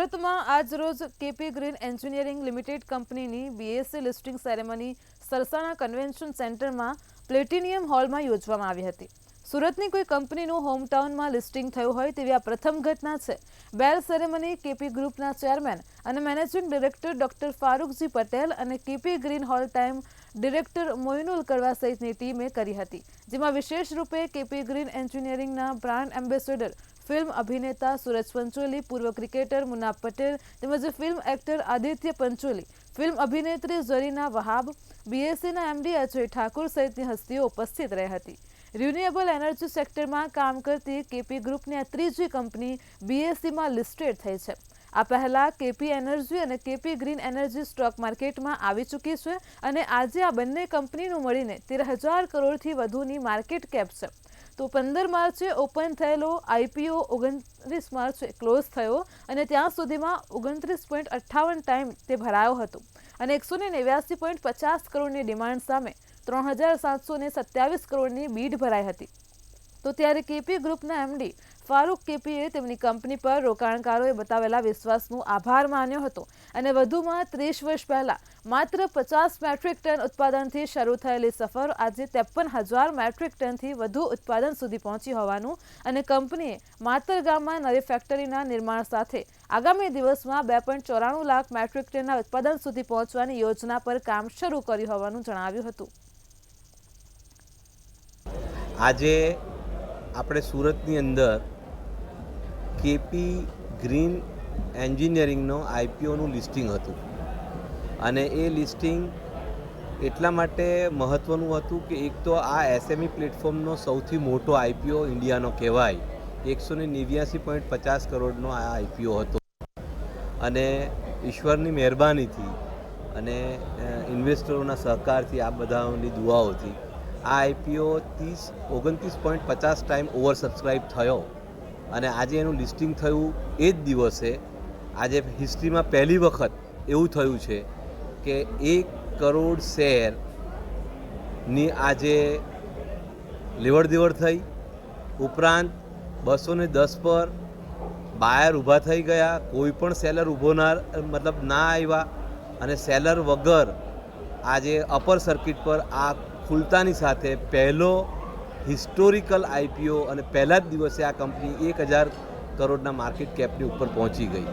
સુરતમાં આજરોજ KP green engineering limited કંપનીની BSc listing ceremony Sarsana convention સેન્ટરમાં પ્લેટિનિયમ હોલમાં યોજવામાં આવી હતી. સુરતની કોઈ કંપનીનું હોમટાઉનમાં લિસ્ટિંગ થયું હોય તેવી આ પ્રથમ ઘટના છે. બેલ સેરેમની કેપી ગ્રુપના ચેરમેન અને managing director doctor Farooqji Patel અને KP green whole time director Moinul Kadva સહિતની ટીમે કરી હતી, જેમાં વિશેષ રૂપે કેપી ગ્રીન એન્જિનિયરિંગના બ્રાન્ડ એમ્બેસેડર ફિલ્મ અભિનેતા સુરજ પંચોલી, પૂર્વ ક્રિકેટર મુનાફ પટેલ તેમજ film actor Aditya Pancholi, film અભિનેત્રી ઝરીના વહાબ, બીએસસીના એમડી અજય ઠાકુર સહિતની હસ્તીઓ ઉપસ્થિત રહી હતી. રિન્યુએબલ એનર્જી સેક્ટરમાં કામ કરતી કેપી ગ્રુપની આ ત્રીજી કંપની બીએસસીમાં લિસ્ટેડ થઈ છે. આ પહેલા કેપી એનર્જી અને કેપી ગ્રીન એનર્જી સ્ટોક માર્કેટમાં આવી ચૂકી છે અને આજે આ બંને કંપનીનું મળીને 13,000 કરોડથી વધુની માર્કેટ કેપ છે. તો 15 માર્ચે ઓપન થયેલો આઈપીઓ 29 માર્ચે ક્લોઝ થયો અને ત્યાં સુધીમાં 29.58 ટાઈમ તે ભરાયો હતો અને 189.50 કરોડની ડિમાન્ડ સામે 3,727 કરોડની બીડ ભરાઈ હતી. તો ત્યારે કેપી ગ્રુપના એમડી ફારૂક કેપીએ તેમની કંપની પર રોકાણકારોએ બતાવેલા વિશ્વાસનો આભાર માન્યો હતો અને વધુમાં 30 વર્ષ પહેલા માત્ર 50 મેટ્રિક ટન ઉત્પાદનથી શરૂ થયેલી સફર આજે 53,000 મેટ્રિક ટનથી વધુ ઉત્પાદન સુધી પહોંચી હોવાનું અને કંપનીએ માતર ગામમાં નવી ફેક્ટરીના નિર્માણ સાથે આગામી દિવસમાં 2.94 લાખ મેટ્રિક ટનના ઉત્પાદન સુધી પહોંચવાની યોજના પર કામ શરૂ કર્યું હોવાનું જણાવ્યું હતું. આજે આપણે સુરતની અંદર કેપી ગ્રીન એન્જિનિયરિંગનો આઈપીઓનું લિસ્ટિંગ હતું અને એ લિસ્ટિંગ એટલા માટે મહત્ત્વનું હતું કે એક તો આ એસએમઈ પ્લેટફોર્મનો સૌથી મોટો આઈપીઓ ઇન્ડિયાનો કહેવાય. 189.50 કરોડનો આ આઈપીઓ હતો અને ઈશ્વરની મહેરબાનીથી અને ઇન્વેસ્ટરોના સહકારથી, આ બધાની દુઆઓથી આ આઈપીઓ 29.50 ટાઈમ ઓવર સબસ્ક્રાઈબ થયો અને આજે એનું લિસ્ટિંગ થયું એ જ દિવસે આજે હિસ્ટ્રીમાં પહેલી વખત એવું થયું છે કે 1 કરોડ શેરની આજે લેવડ દેવડ થઈ. ઉપરાંત 210 પર બાયર ઊભા થઈ ગયા. કોઈ પણ સેલર ઊભો ના આવ્યા અને સેલર વગર આજે અપર સર્કિટ પર આ ખુલતાની સાથે પહેલો હિસ્ટોરિકલ આઈપીઓ અને પહેલા જ દિવસે આ કંપની 1,000 કરોડના માર્કેટ કેપની ઉપર પહોંચી ગઈ.